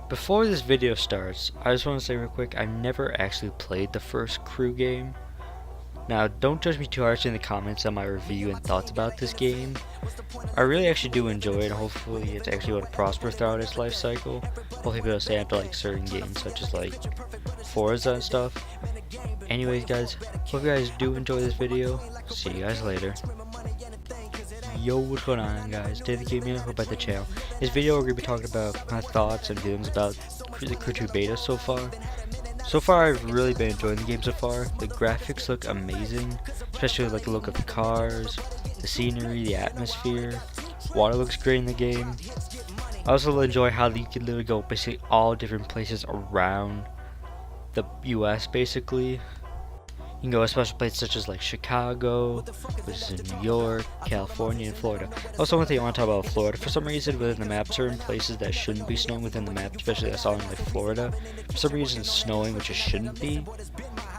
Before this video starts, I just want to say real quick, I've never actually played the first Crew game. Now, don't judge me too harshly in the comments on my review and thoughts about this game. I really actually do enjoy it. Hopefully it's actually able to prosper throughout its life cycle. Hopefully it'll stay after like certain games such as like Forza and stuff. Anyways guys, hope you guys do enjoy this video. See you guys later. Yo, what's going on guys? Today the gaming info by the channel. This video we're going to be talking about my thoughts and feelings about the Crew 2 beta so far. So far I've really been enjoying the game so far. The graphics look amazing, especially like the look of the cars, the scenery, the atmosphere. Water looks great in the game. I also enjoy how you can literally go basically all different places around the US basically. You can go to special places such as like Chicago, which is in New York, California, and Florida. Also, one thing I want to talk about Florida. For some reason, within the map, certain places that shouldn't be snowing within the map, especially I saw in like Florida, for some reason it's snowing, which it shouldn't be.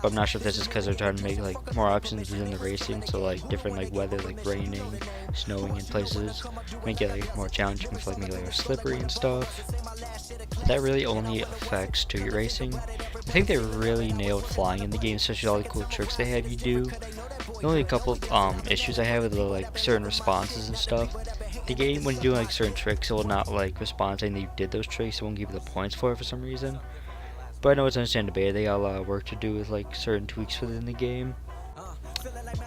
But I'm not sure if that's just because they're trying to make like more options within the racing, so like different like weather, like raining, snowing in places, make it like more challenging, for like maybe like slippery and stuff. That really only affects street racing. I think they really nailed flying in the game, especially all the cool tricks they have you do. The only couple of issues I have with the like certain responses and stuff. The game, when you do like certain tricks, it will not like respond saying that you did those tricks. It won't give you the points for it for some reason. But I know it's understandable. They got a lot of work to do with like certain tweaks within the game.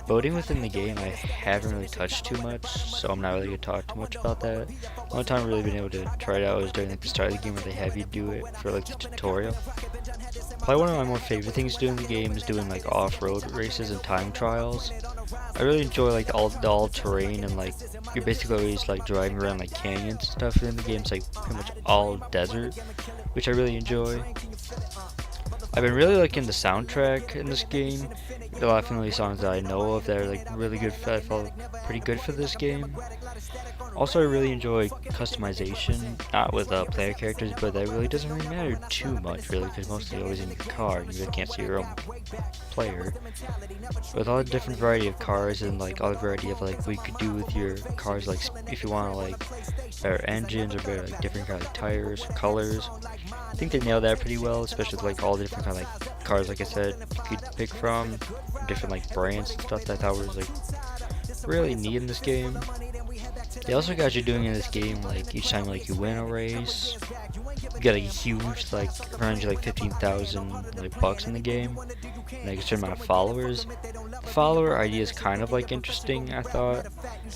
Boating within the game I haven't really touched too much, so I'm not really going to talk too much about that. The only time I've really been able to try it out was during like the start of the game where they have you do it for like the tutorial. Probably one of my more favorite things to do in the game is doing like off-road races and time trials. I really enjoy like the all-terrain and like you're basically always like driving around like canyons and stuff in the game. It's like pretty much all desert, which I really enjoy. I've been really liking the soundtrack in this game. A lot of familiar songs that I know of that are like really good. I felt pretty good for this game. Also, I really enjoy customization, not with player characters, but that really doesn't really matter too much, really, because mostly you're always in your car and you really can't see your own player. With all the different variety of cars and like all the variety of like what you could do with your cars, like if you want to like better engines or better like different kind of tires, colors. I think they nailed that pretty well, especially with like all the different kind of like cars, like I said, you could pick from different like brands and stuff that I thought was like really neat in this game. They also got you doing in this game like each time like you win a race, you get like a huge like around you like 15,000 like bucks in the game, and like a certain amount of followers. The follower idea is kind of like interesting. I thought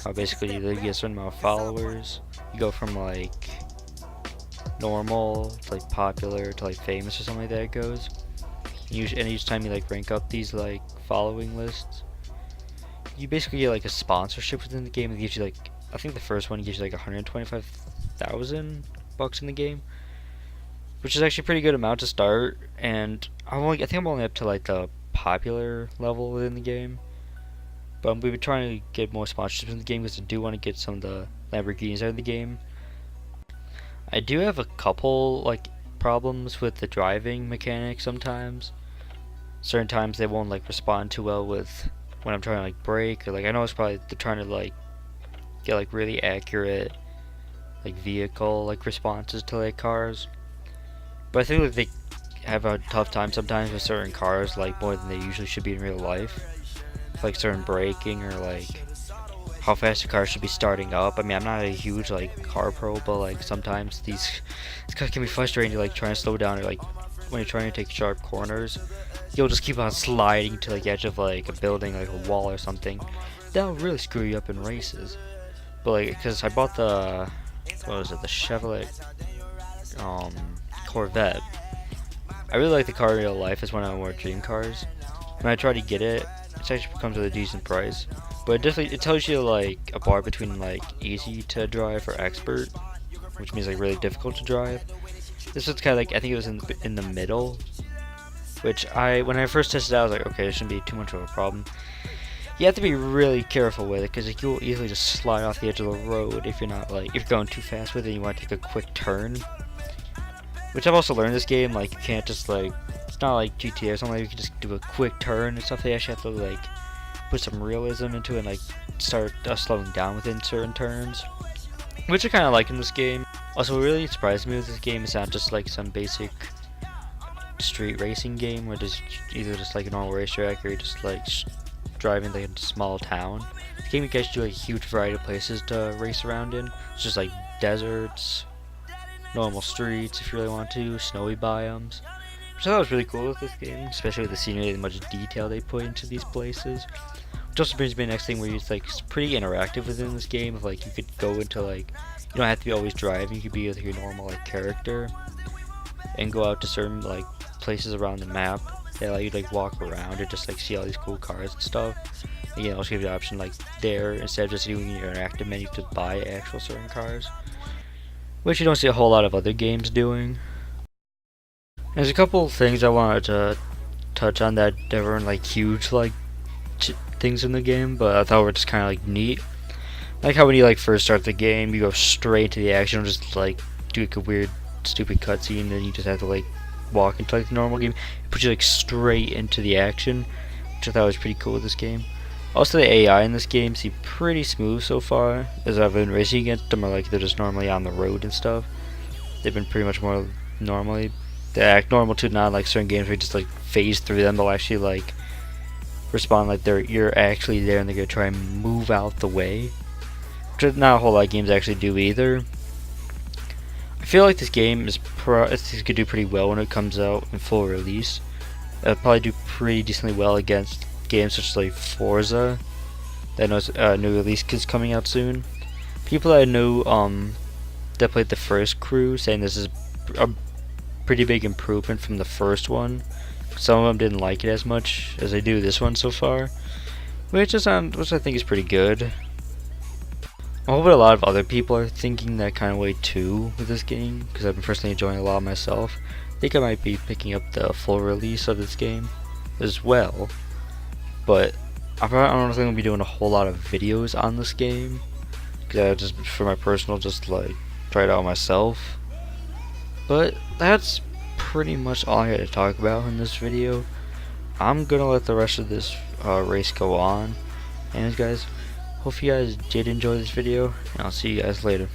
how basically you get a certain amount of followers, you go from like normal to like popular to like famous or something like that. It goes. And each time you like rank up these like following lists, you basically get like a sponsorship within the game. It gives you like, I think the first one gives you like 125,000 bucks in the game, which is actually a pretty good amount to start. And I think I'm only up to like the popular level within the game, but we've been trying to get more sponsorships in the game because I do want to get some of the Lamborghinis out of the game. I do have a couple like problems with the driving mechanics sometimes. Certain times they won't like respond too well with when I'm trying to like brake, or like I know it's probably they're trying to like get like really accurate like vehicle like responses to like cars, but I think like they have a tough time sometimes with certain cars, like more than they usually should be in real life, like certain braking or like how fast a car should be starting up. I mean, I'm not a huge like car pro, but like sometimes these cars can be frustrating to like trying to slow down, or like when you're trying to take sharp corners, you'll just keep on sliding to like the edge of like a building, like a wall or something. That'll really screw you up in races. But like, because I bought the, what was it, the Chevrolet Corvette. I really like the car in real life. It's one of my more dream cars. When I try to get it, it actually comes at a decent price. But it tells you like a bar between like easy to drive or expert, which means like really difficult to drive. This was kind of like, I think it was in the middle, which when I first tested it, I was like, okay, this shouldn't be too much of a problem. You have to be really careful with it because like, you'll easily just slide off the edge of the road if you're not like, if you're going too fast with it and you want to take a quick turn. Which I've also learned in this game, like you can't just like, it's not like GTA or something, like you can just do a quick turn and stuff. They actually have to like put some realism into it and like start slowing down within certain turns, which I kind of like in this game. Also, what really surprised me with this game is not just like some basic street racing game where there's either just like a normal racetrack or you're just like driving like a small town. The game you guys do like a huge variety of places to race around in. It's just like deserts, normal streets if you really want to, snowy biomes. Which I thought was really cool with this game, especially with the scenery and how much detail they put into these places. Which also brings me to the next thing where it's like pretty interactive within this game. Of like you could go into like, you don't have to be always driving, you could be with your normal like character and go out to certain like places around the map. They allow you to like walk around or just like see all these cool cars and stuff. Again, also give you the option like there, instead of just doing your interactive menu, to buy actual certain cars, which you don't see a whole lot of other games doing. There's a couple things I wanted to touch on that weren't like huge like things in the game, but I thought were just kind of like neat. Like how when you like first start the game, you go straight to the action, and just like do like a weird, stupid cutscene, and then you just have to like walk into like the normal game. It puts you like straight into the action, which I thought was pretty cool with this game. Also, the AI in this game seems pretty smooth so far, as I've been racing against them, or like they're just normally on the road and stuff. They've been pretty much more normally. They act normal too, not like certain games where you just like phase through them. They'll actually like respond like you're actually there and they're gonna try and move out the way, which not a whole lot of games actually do either. I feel like this game is could do pretty well when it comes out in full release. It'll probably do pretty decently well against games such as like Forza that knows new release is coming out soon. People that I know that played the first crew saying this is a pretty big improvement from the first one. Some of them didn't like it as much as they do this one so far, which I think is pretty good. I hope that a lot of other people are thinking that kind of way too with this game, because I've been personally enjoying it a lot myself. I think I might be picking up the full release of this game as well, but I don't think I'm gonna be doing a whole lot of videos on this game, because I just for my personal just like try it out myself. But that's pretty much all I had to talk about in this video. I'm gonna let the rest of this race go on. And guys, hope you guys did enjoy this video, and I'll see you guys later.